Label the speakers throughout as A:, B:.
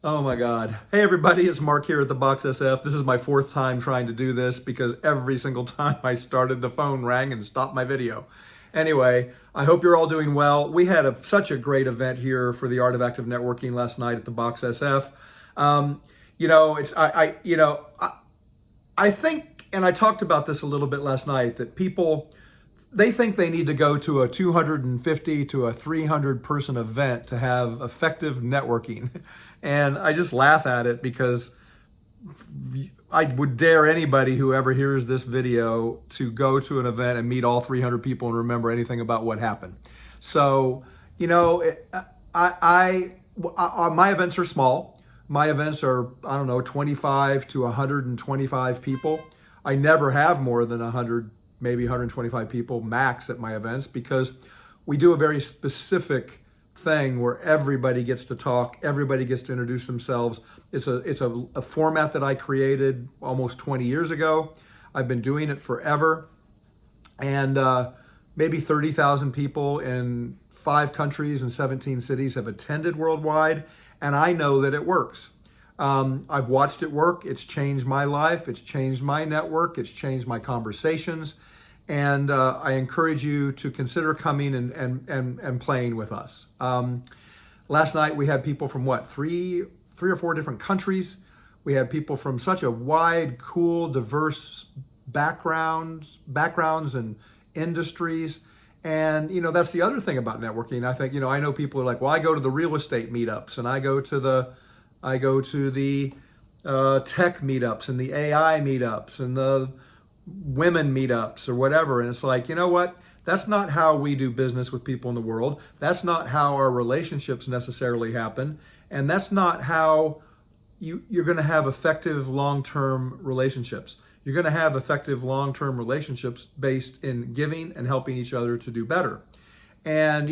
A: Oh my God. Hey everybody, it's Mark here at theboxsf. This is my fourth time trying to do this because every single time I started, the phone rang and stopped my video. Anyway, I hope you're all doing well. We had such a great event here for the Art of Active Networking last night at the Box SF. I think, and I talked about this a little bit last night, that people, they think they need to go to a 250 to a 300 person event to have effective networking. And I just laugh at it because I would dare anybody who ever hears this video to go to an event and meet all 300 people and remember anything about what happened. So, my events are small. My events are, I don't know, 25 to 125 people. I never have more than 100, maybe 125 people max at my events because we do a very specific thing where everybody gets to talk, everybody gets to introduce themselves. It's a format that I created almost 20 years ago. I've been doing it forever, and maybe 30,000 people in 5 countries and 17 cities have attended worldwide, and I know that it works. I've watched it work. It's changed my life. It's changed my network. It's changed my conversations. And I encourage you to consider coming and playing with us. Last night we had people from three or four different countries. We had people from such a wide, cool, diverse backgrounds and industries. And that's the other thing about networking. I think I know people are like, well, I go to the real estate meetups, and I go to the tech meetups and the AI meetups and the women meetups or whatever. And it's like, you know what? That's not how we do business with people in the world. That's not how our relationships necessarily happen. And that's not how you're going to have effective long-term relationships. You're going to have effective long-term relationships based in giving and helping each other to do better. And,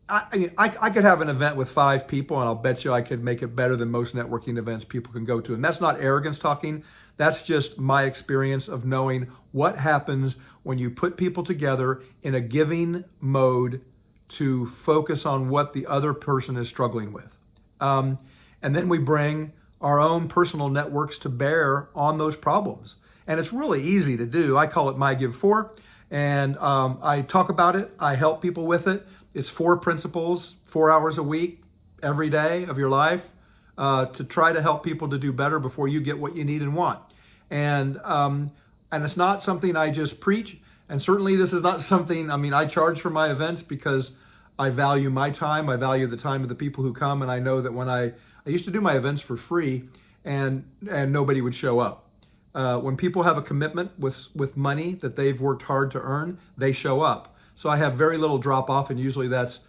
A: I could have an event with 5 people, and I'll bet you I could make it better than most networking events people can go to. And that's not arrogance talking. That's just my experience of knowing what happens when you put people together in a giving mode to focus on what the other person is struggling with. And then we bring our own personal networks to bear on those problems. And it's really easy to do. I call it My Give 4. And I talk about it. I help people with it. It's 4 principles, 4 hours a week, every day of your life, to try to help people to do better before you get what you need and want. And it's not something I just preach. And certainly this is not something, I charge for my events because I value my time. I value the time of the people who come. And I know that when I used to do my events for free and nobody would show up. When people have a commitment with money that they've worked hard to earn, they show up. So I have very little drop off, and usually that's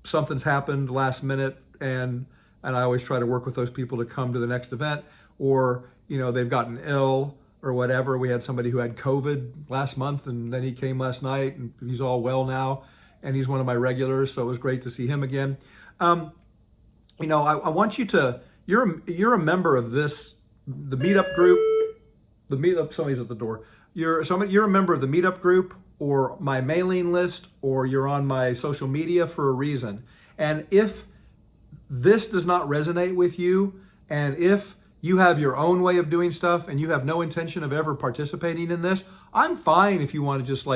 A: something's happened last minute, and I always try to work with those people to come to the next event, or they've gotten ill or whatever. We had somebody who had COVID last month, and then he came last night, and he's all well now, and he's one of my regulars, so it was great to see him again. I want you to. You're a member of the meetup group. The meetup. Somebody's at the door. You're a member of the meetup group, or my mailing list, or you're on my social media for a reason. And if this does not resonate with you, and if you have your own way of doing stuff and you have no intention of ever participating in this, I'm fine if you want to just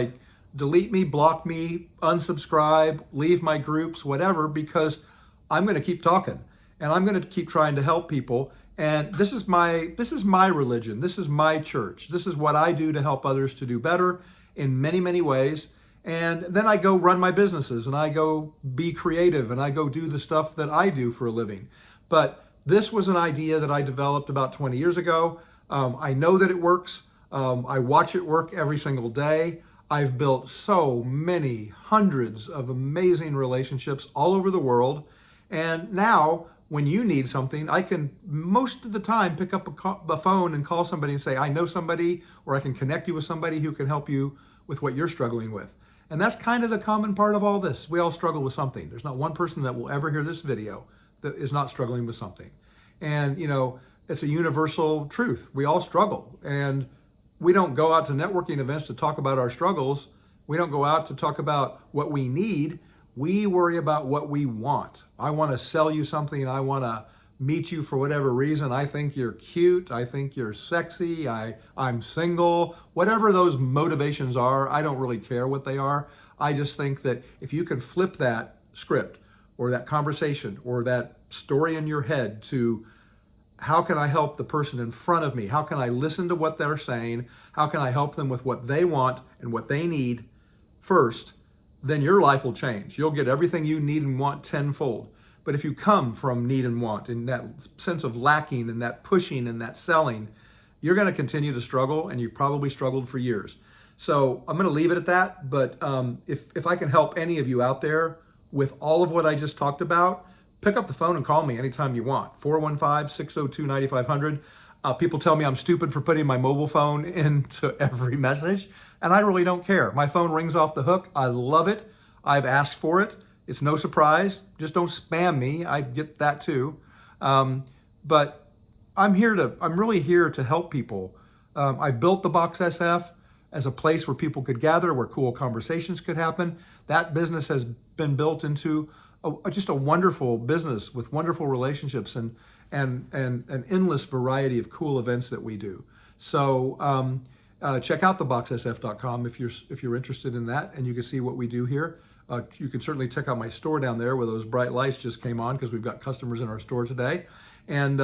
A: delete me, block me, unsubscribe, leave my groups, whatever, because I'm going to keep talking and I'm going to keep trying to help people. And this is my religion. This is my church. This is what I do to help others to do better in many, many ways. And then I go run my businesses, and I go be creative, and I go do the stuff that I do for a living. But this was an idea that I developed about 20 years ago. I know that it works. I watch it work every single day. I've built so many hundreds of amazing relationships all over the world. And now when you need something, I can most of the time pick up a phone and call somebody and say, I know somebody, or I can connect you with somebody who can help you with what you're struggling with. And that's kind of the common part of all this. We all struggle with something. There's not one person that will ever hear this video that is not struggling with something. And, it's a universal truth. We all struggle. And we don't go out to networking events to talk about our struggles. We don't go out to talk about what we need. We worry about what we want. I want to sell you something. I want to meet you for whatever reason. I think you're cute. I think you're sexy. I'm single. Whatever those motivations are, I don't really care what they are. I just think that if you can flip that script or that conversation or that story in your head to how can I help the person in front of me? How can I listen to what they're saying? How can I help them with what they want and what they need first? Then your life will change. You'll get everything you need and want tenfold. But if you come from need and want and that sense of lacking and that pushing and that selling, you're going to continue to struggle, and you've probably struggled for years. So I'm going to leave it at that. But if I can help any of you out there with all of what I just talked about, pick up the phone and call me anytime you want. 415-602-9500. People tell me I'm stupid for putting my mobile phone into every message, and I really don't care. My phone rings off the hook. I love it. I've asked for it. It's no surprise. Just don't spam me. I get that too. But I'm really here to help people. I built the Box SF as a place where people could gather, where cool conversations could happen. That business has been built into just a wonderful business with wonderful relationships and an endless variety of cool events that we do. So check out theboxsf.com if you're interested in that, and you can see what we do here. You can certainly check out my store down there where those bright lights just came on because we've got customers in our store today. And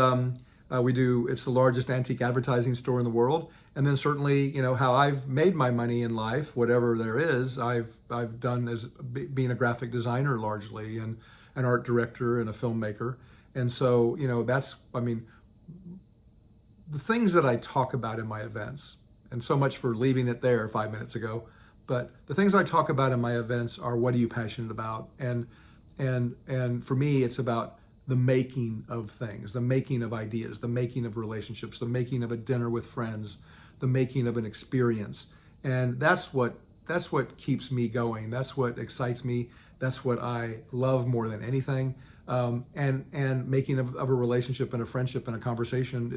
A: it's the largest antique advertising store in the world. And then certainly, how I've made my money in life, whatever there is, I've done as being a graphic designer largely, and an art director and a filmmaker. And so, the things that I talk about in my events, and so much for leaving it there 5 minutes ago, but the things I talk about in my events are, what are you passionate about? And for me, it's about the making of things, the making of ideas, the making of relationships, the making of a dinner with friends, the making of an experience. And that's what keeps me going. That's what excites me. That's what I love more than anything. And making of a relationship and a friendship and a conversation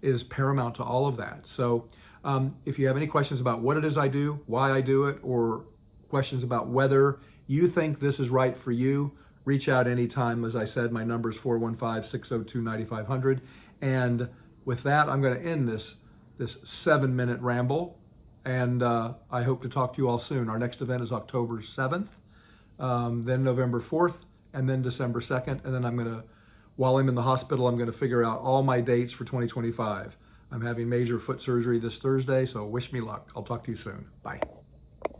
A: is paramount to all of that. So if you have any questions about what it is I do, why I do it, or questions about whether you think this is right for you, reach out anytime. As I said, my number is 415-602-9500. And with that, I'm going to end this 7-minute ramble. And I hope to talk to you all soon. Our next event is October 7th, then November 4th, and then December 2nd. And then while I'm in the hospital, I'm going to figure out all my dates for 2025. I'm having major foot surgery this Thursday, so wish me luck. I'll talk to you soon. Bye.